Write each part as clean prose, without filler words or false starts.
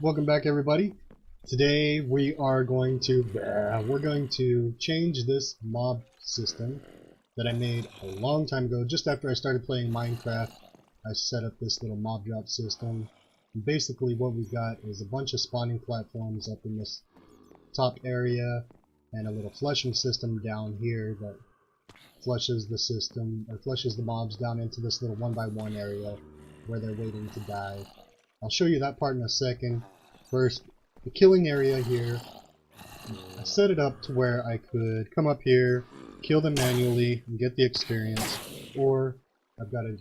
Welcome back, everybody. Today we're going to change this mob system that I made a long time ago. Just after I started playing Minecraft, I set up this little mob drop system. And basically, what we've got is a bunch of spawning platforms up in this top area, and a little flushing system down here that flushes the mobs down into this little 1x1 area where they're waiting to die. I'll show you that part in a second. First, the killing area here, I set it up to where I could come up here, kill them manually, and get the experience, or I've got a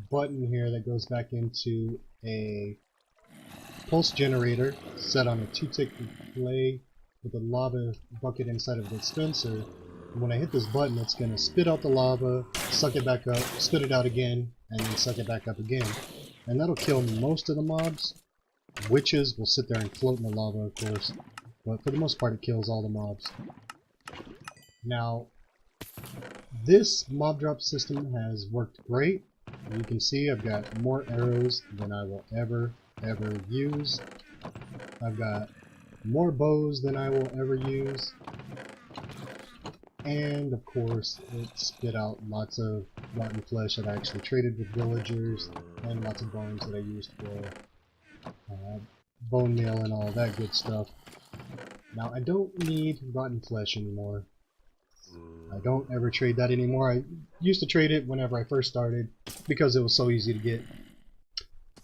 button here that goes back into a pulse generator set on a 2-tick delay with a lava bucket inside of the dispenser. And when I hit this button, it's going to spit out the lava, suck it back up, spit it out again, and then suck it back up again. And that'll kill most of the mobs. Witches will sit there and float in the lava, of course, but for the most part it kills all the mobs. Now, this mob drop system has worked great. You can see I've got more arrows than I will ever use. I've got more bows than I will ever use. And of course, it spit out lots of rotten flesh that I actually traded with villagers, and lots of bones that I used for bone meal and all that good stuff. Now, I don't need rotten flesh anymore. I don't ever trade that anymore. I used to trade it whenever I first started because it was so easy to get.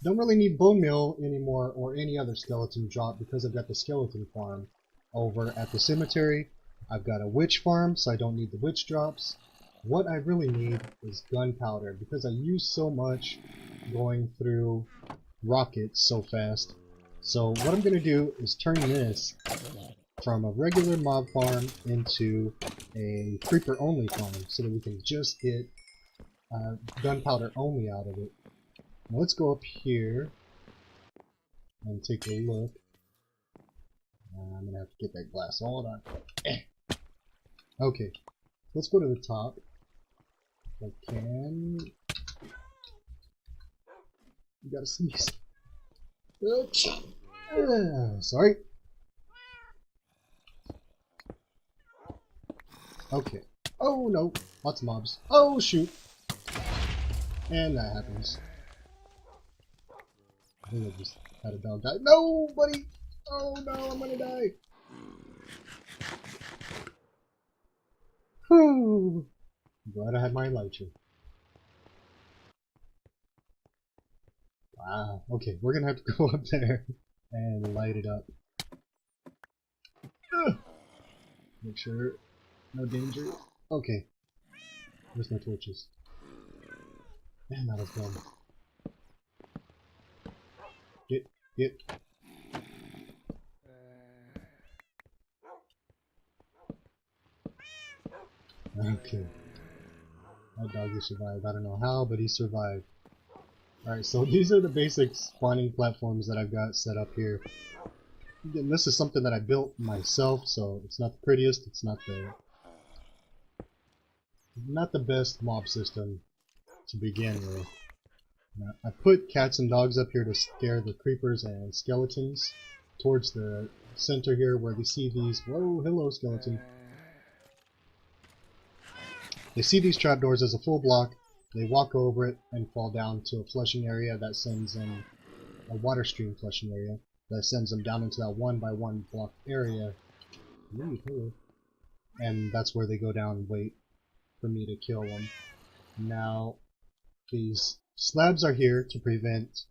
Don't really need bone meal anymore or any other skeleton drop because I've got the skeleton farm over at the cemetery. I've got a witch farm, so I don't need the witch drops. What I really need is gunpowder because I use so much going through rockets so fast. So what I'm going to do is turn this from a regular mob farm into a creeper only farm so that we can just get gunpowder only out of it. Now let's go up here and take a look. I'm going to have to get that glass. Hold on. Okay, let's go to the top. If I can. You gotta sneeze. Oops. Sorry. Okay. Oh no, lots of mobs. Oh shoot. And that happens. I think I just had a dog die. No, buddy! Oh no, I'm gonna die. Whew. Glad I had my lighter. Wow. Okay, we're gonna have to go up there and light it up. Ugh. Make sure no danger. Okay. Where's my torches? Man, that was dumb. Get. Okay. That doggy survived. I don't know how, but he survived. Alright, so these are the basic spawning platforms that I've got set up here. Again, this is something that I built myself, so it's not the prettiest, it's not the best mob system to begin with. Now, I put cats and dogs up here to scare the creepers and skeletons towards the center here where they see these. Whoa, hello skeleton. They see these trapdoors as a full block, they walk over it and fall down to a flushing area that sends them, a water stream flushing area, that sends them down into that 1x1 block area. Ooh, hello. And that's where they go down and wait for me to kill them. Now, these slabs are here to prevent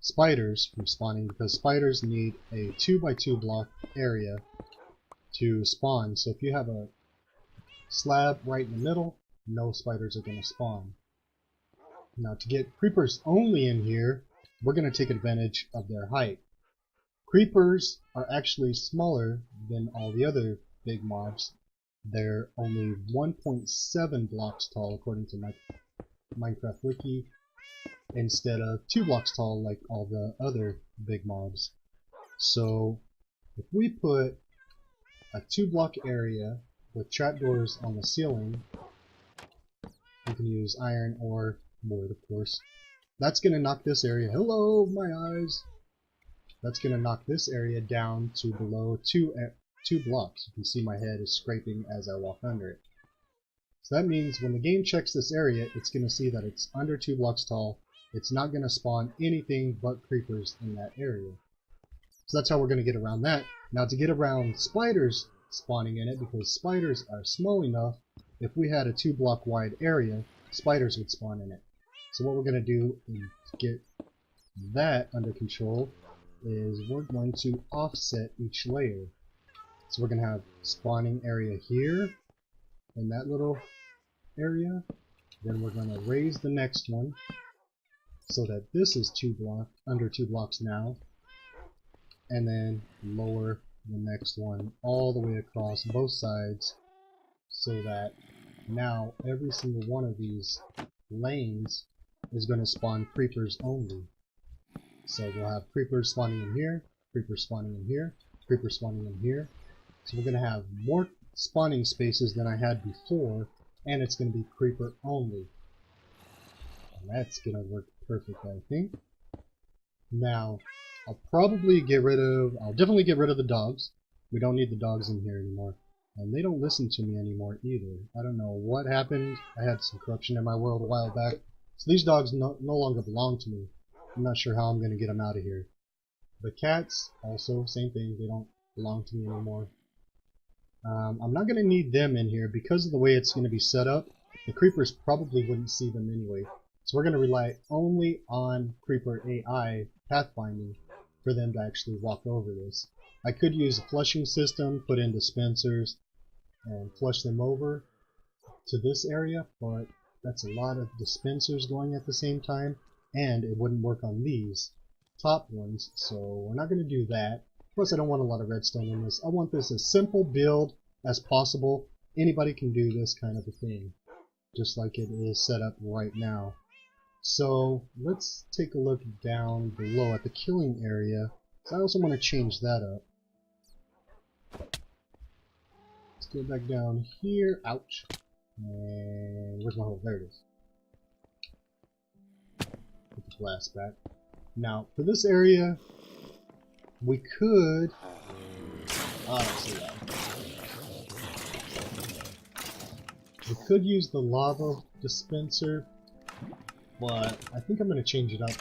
spiders from spawning because spiders need a 2x2 block area to spawn. So if you have a slab right in the middle, no spiders are going to spawn. Now to get creepers only in here, we're going to take advantage of their height. Creepers are actually smaller than all the other big mobs. They're only 1.7 blocks tall according to my Minecraft wiki, instead of 2 blocks tall like all the other big mobs. So if we put a 2-block area with trapdoors on the ceiling, you can use iron or wood, of course. That's going to knock this area, hello, my eyes, That's going to knock this area down to below two blocks. You can see my head is scraping as I walk under it. So that means when the game checks this area, it's going to see that it's under 2 blocks tall. It's not going to spawn anything but creepers in that area. So that's how we're going to get around that. Now to get around spiders spawning in it, because spiders are small enough, if we had a 2 block wide area, spiders would spawn in it. So what we're going to do to get that under control is we're going to offset each layer. So we're going to have spawning area here in that little area. Then we're going to raise the next one so that this is under 2 blocks now, and then lower the next one all the way across both sides so that now every single one of these lanes is going to spawn creepers only. So we'll have creepers spawning in here, creepers spawning in here, creepers spawning in here. So we're going to have more spawning spaces than I had before, and it's going to be creeper only. And that's going to work perfect, I think. Now, I'll definitely get rid of the dogs. We don't need the dogs in here anymore. And they don't listen to me anymore either. I don't know what happened. I had some corruption in my world a while back. So these dogs no longer belong to me. I'm not sure how I'm going to get them out of here. The cats, also, same thing. They don't belong to me anymore. I'm not going to need them in here because of the way it's going to be set up. The creepers probably wouldn't see them anyway. So we're going to rely only on creeper AI pathfinding for them to actually walk over this. I could use a flushing system, put in dispensers, and flush them over to this area, but that's a lot of dispensers going at the same time, and it wouldn't work on these top ones, so we're not going to do that. Plus, I don't want a lot of redstone in this. I want this as simple build as possible. Anybody can do this kind of a thing, just like it is set up right now. So let's take a look down below at the killing area. So I also want to change that up. Let's go back down here. Ouch. And where's my hole? There it is. Put the glass back. Now, for this area, we could... Oh, I don't see that. We could use the lava dispenser, but I think I'm going to change it up.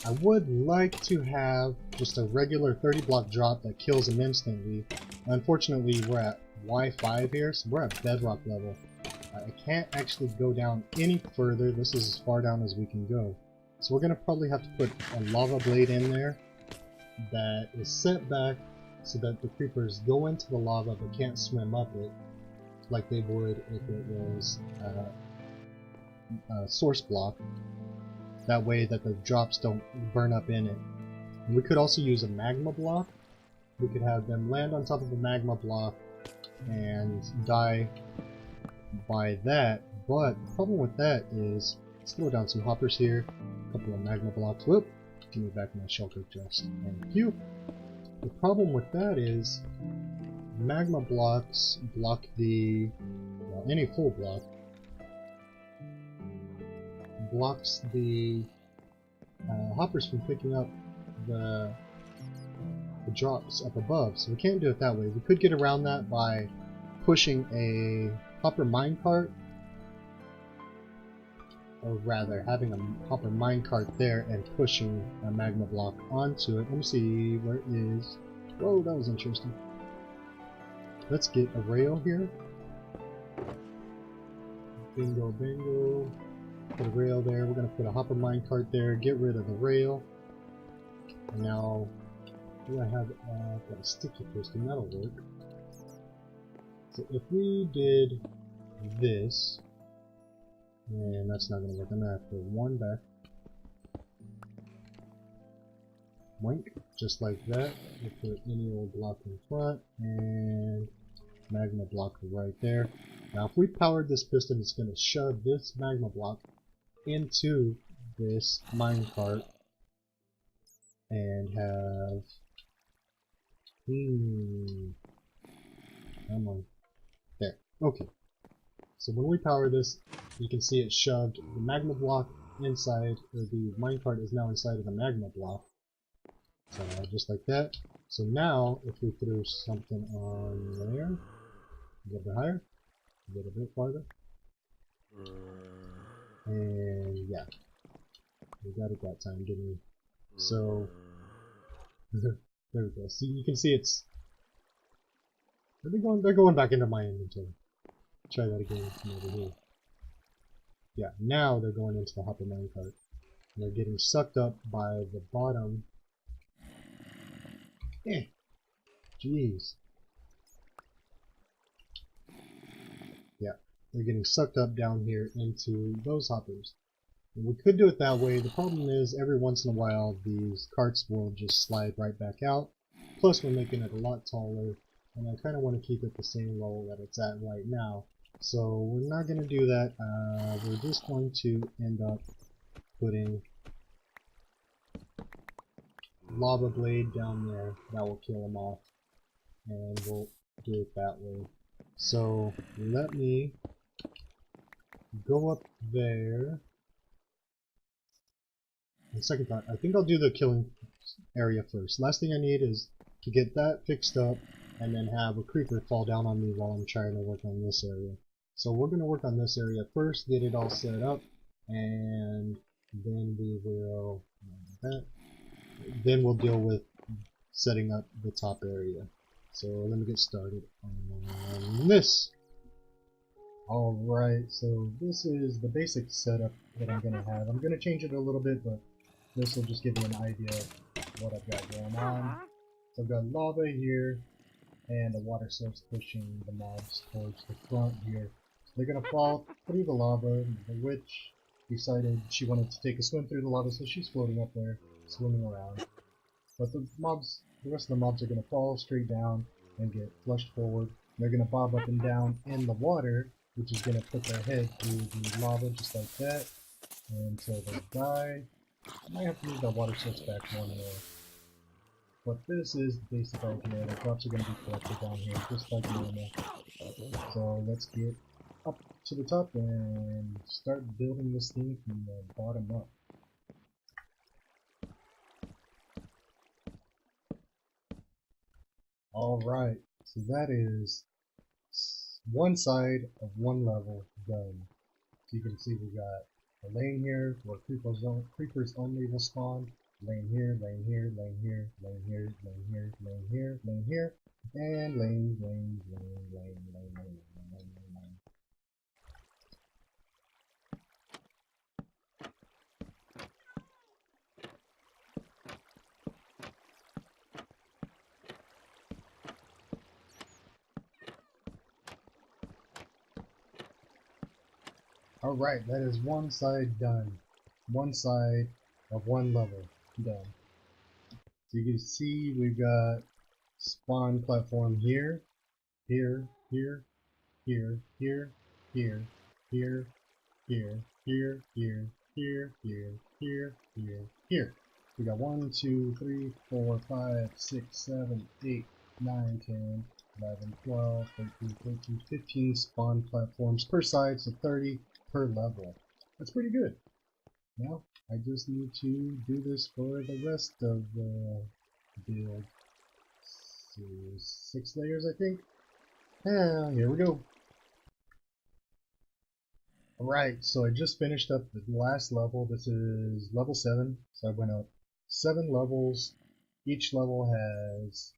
I would like to have just a regular 30 block drop that kills them instantly. Unfortunately, we're at Y5 here, so we're at bedrock level. I can't actually go down any further. This is as far down as we can go. So we're going to probably have to put a lava blade in there that is set back so that the creepers go into the lava but can't swim up it like they would if it was a source block. That way that the drops don't burn up in it. And we could also use a magma block. We could have them land on top of a magma block and die by that, but the problem with that is, let's throw down some hoppers here, a couple of magma blocks. Whoop! Give me back my shelter chest. Thank you. The problem with that is magma blocks block the, well, any full block blocks the hoppers from picking up the drops up above, so we can't do it that way. We could get around that by pushing a hopper minecart, or rather having a hopper minecart there and pushing a magma block onto it. Let me see where it is. Whoa, that was interesting. Let's get a rail here. Bingo, bingo. Put a rail there. We're going to put a hopper minecart there, get rid of the rail. And now, do I have got a sticky piston? That'll work. So if we did this, and that's not going to work, I'm going to have to put one back. Wink, just like that. We'll put any old block in front, and magma block right there. Now if we powered this piston, it's going to shove this magma block into this minecart and have... Come on. There. Okay. So when we power this, you can see it shoved the magma block inside, or the minecart is now inside of the magma block. just like that. So now, if we throw something on there, a little bit higher, a little bit farther, and yeah, we got it that time, didn't we? So there we go. See, you can see it's. Are they going? They're going back into my inventory. Try that again from over here. Yeah, now they're going into the hopper minecart. And they're getting sucked up by the bottom. Jeez. Yeah, they're getting sucked up down here into those hoppers. And we could do it that way. The problem is every once in a while these carts will just slide right back out. Plus we're making it a lot taller, and I kind of want to keep it the same level that it's at right now. So we're not going to do that. We're just going to end up putting lava blade down there. That will kill them off, and we'll do it that way. So let me go up there. On second thought, I think I'll do the killing area first. Last thing I need is to get that fixed up and then have a creeper fall down on me while I'm trying to work on this area. So we're going to work on this area first, get it all set up, and then we will then we'll deal with setting up the top area. So let me get started on this. Alright, so this is the basic setup that I'm going to have. I'm going to change it a little bit, but this will just give you an idea of what I've got going on. So I've got lava here, and a water source pushing the mobs towards the front here. They're going to fall through the lava. The witch decided she wanted to take a swim through the lava, so she's floating up there, swimming around. But the rest of the mobs are going to fall straight down and get flushed forward. They're going to bob up and down in the water, which is going to put their head through the lava just like that until they die. I might have to move that water source back one more. But this is the basic idea. The crops are going to be collected down here just like normal. So let's get up to the top and start building this thing from the bottom up. Alright, so that is one side of one level done. So you can see we got a lane here where creepers only will spawn. Lane here, lane here, lane here, lane here, lane here, lane here, lane here, and lane. Alright, that is one side done. One side of one level done. So you can see we've got spawn platform here, here, here, here, here, here, here, here, here, here, here, here, here, here, here. We got 1, 2, 3, 4, 5, 6, 7, 8, 9, 10, 11, 12, 13, 14, 15 spawn platforms per side, so 30 per level. That's pretty good. Now, I just need to do this for the rest of the build. So 6 layers, I think. Here we go. Alright, so I just finished up the last level. This is level 7. So I went up 7 levels. Each level has,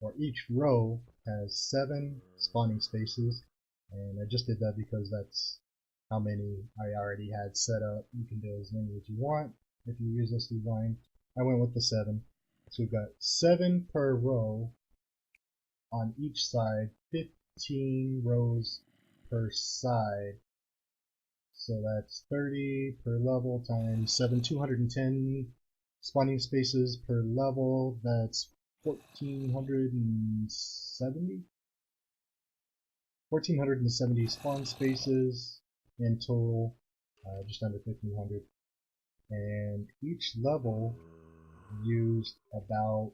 or each row has 7 spawning spaces. And I just did that because that's how many I already had set up. You can do as many as you want if you use this design. I went with the 7. So we've got 7 per row on each side, 15 rows per side. So that's 30 per level times 7, 210 spawning spaces per level. That's 1,470 spawn spaces in total, just under 1,500. And each level used about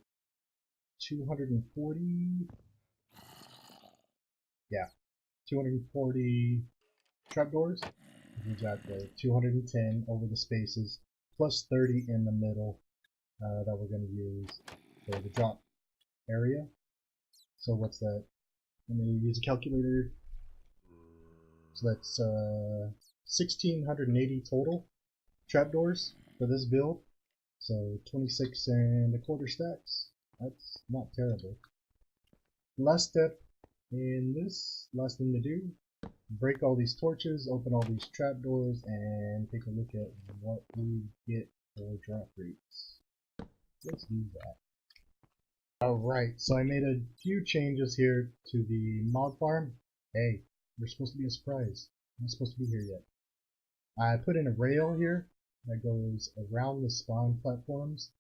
240 trapdoors. We got the 210 over the spaces, plus 30 in the middle. that we're going to use for the drop area. So what's that? I'm going to use a calculator. So that's 1,680 total trapdoors for this build. So 26¼ stacks. That's not terrible. Last step in this, last thing to do, break all these torches, open all these trapdoors, and take a look at what we get for drop rates. Let's do that. Alright, so I made a few changes here to the mod farm. Hey, there's supposed to be a surprise. I'm not supposed to be here yet. I put in a rail here that goes around the spawn platforms,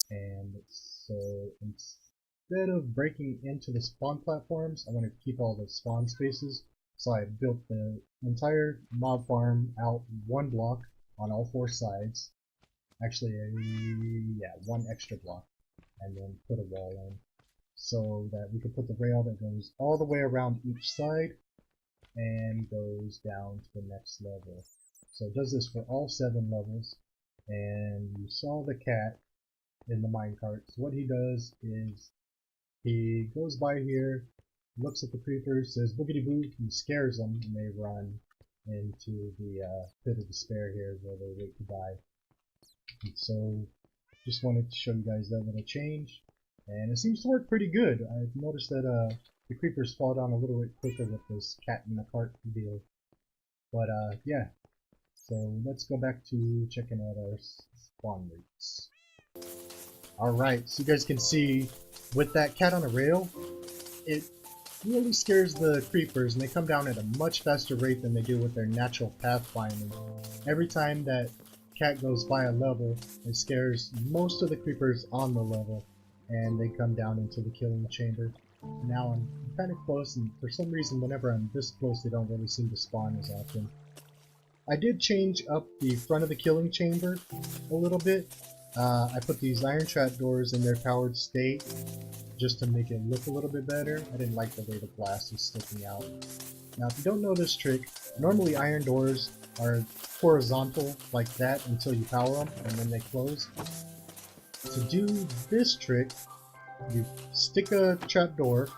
and so instead of breaking into the spawn platforms, I want to keep all the spawn spaces. So I built the entire mob farm out one block on all four sides. Actually, yeah, one extra block, and then put a wall in so that we could put the rail that goes all the way around each side and goes down to the next level. So it does this for all 7 levels, and you saw the cat in the minecart. So what he does is he goes by here, looks at the creepers, says boogity boo, and scares them, and they run into the pit of despair here where they wait to die. And so just wanted to show you guys that little change, and it seems to work pretty good. I've noticed that the creepers fall down a little bit quicker with this cat in the cart deal. But yeah, so let's go back to checking out our spawn rates. Alright, so you guys can see with that cat on a rail, it really scares the creepers, and they come down at a much faster rate than they do with their natural pathfinding. Every time that cat goes by a level, it scares most of the creepers on the level, and they come down into the killing chamber. Now I'm kind of close, and for some reason whenever I'm this close they don't really seem to spawn as often. I did change up the front of the killing chamber a little bit. I put these iron trapdoors in their powered state just to make it look a little bit better. I didn't like the way the glass was sticking out. Now if you don't know this trick, normally iron doors are horizontal like that until you power them and then they close. To do this trick, you stick a trapdoor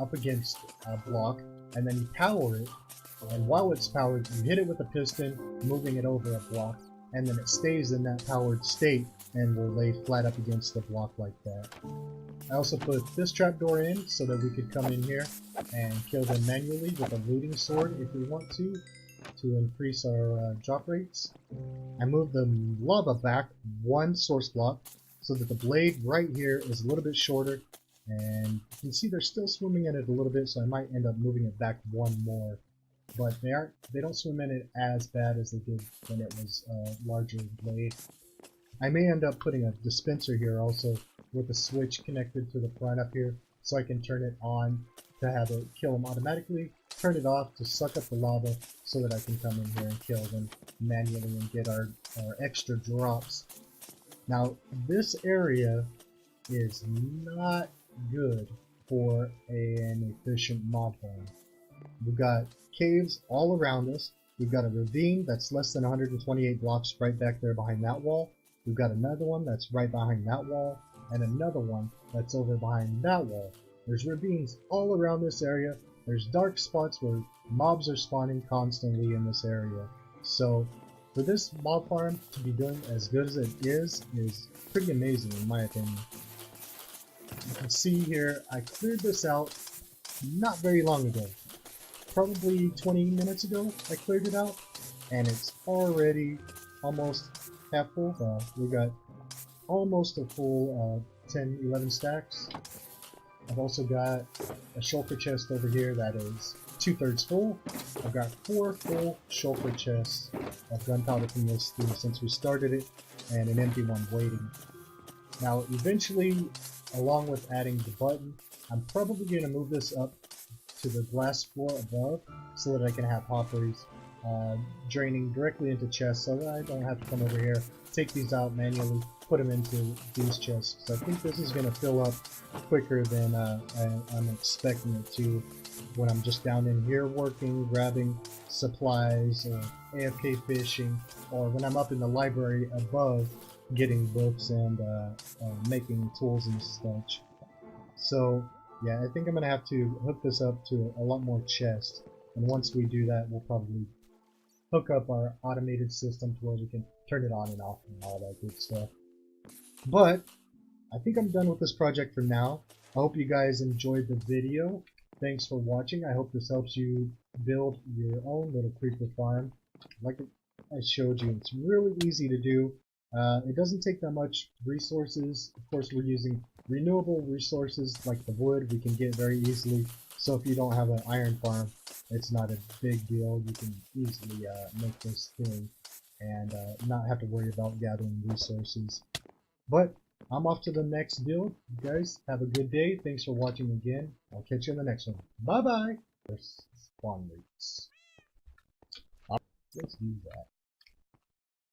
up against a block and then you power it, and while it's powered you hit it with a piston, moving it over a block, and then it stays in that powered state and will lay flat up against the block like that. I also put this trapdoor in so that we could come in here and kill them manually with a looting sword if we want to increase our drop rates. I moved the lava back one source block so that the blade right here is a little bit shorter, and you can see they're still swimming in it a little bit, so I might end up moving it back one more. But they don't swim in it as bad as they did when it was a larger blade. I may end up putting a dispenser here also with a switch connected to the front up here, so I can turn it on to have it kill them automatically, turn it off to suck up the lava so that I can come in here and kill them manually and get our extra drops. Now this area is not good for an efficient mob farm. We've got caves all around us. We've got a ravine that's less than 128 blocks right back there behind that wall. We've got another one that's right behind that wall, and another one that's over behind that wall. There's ravines all around this area. There's dark spots where mobs are spawning constantly in this area. So for this mob farm to be doing as good as it is pretty amazing in my opinion. You can see here, I cleared this out not very long ago. Probably 20 minutes ago I cleared it out, and it's already almost half full. We got almost a full 10-11 stacks. I've also got a shulker chest over here that is 2/3 full. I've got 4 full shulker chests of gunpowder from this thing since we started it, and an empty one waiting. Now eventually, along with adding the button, I'm probably going to move this up to the glass floor above so that I can have hoppers draining directly into chests, so that I don't have to come over here, take these out manually, put them into these chests. So I think this is going to fill up quicker than I'm expecting it to when I'm just down in here working, grabbing supplies, or AFK fishing, or when I'm up in the library above getting books and making tools and such. So yeah, I think I'm gonna have to hook this up to a lot more chests, and once we do that, we'll probably hook up our automated system to where we can turn it on and off and all that good stuff. But I think I'm done with this project for now. I hope you guys enjoyed the video. Thanks for watching. I hope this helps you build your own little creeper farm. Like I showed you, it's really easy to do. It doesn't take that much resources. Of course, we're using renewable resources like the wood we can get very easily. So if you don't have an iron farm, it's not a big deal. You can easily make this thing and not have to worry about gathering resources. But I'm off to the next build. You guys have a good day. Thanks for watching again. I'll catch you in the next one. Bye bye. There's spawn rates. Let's do that.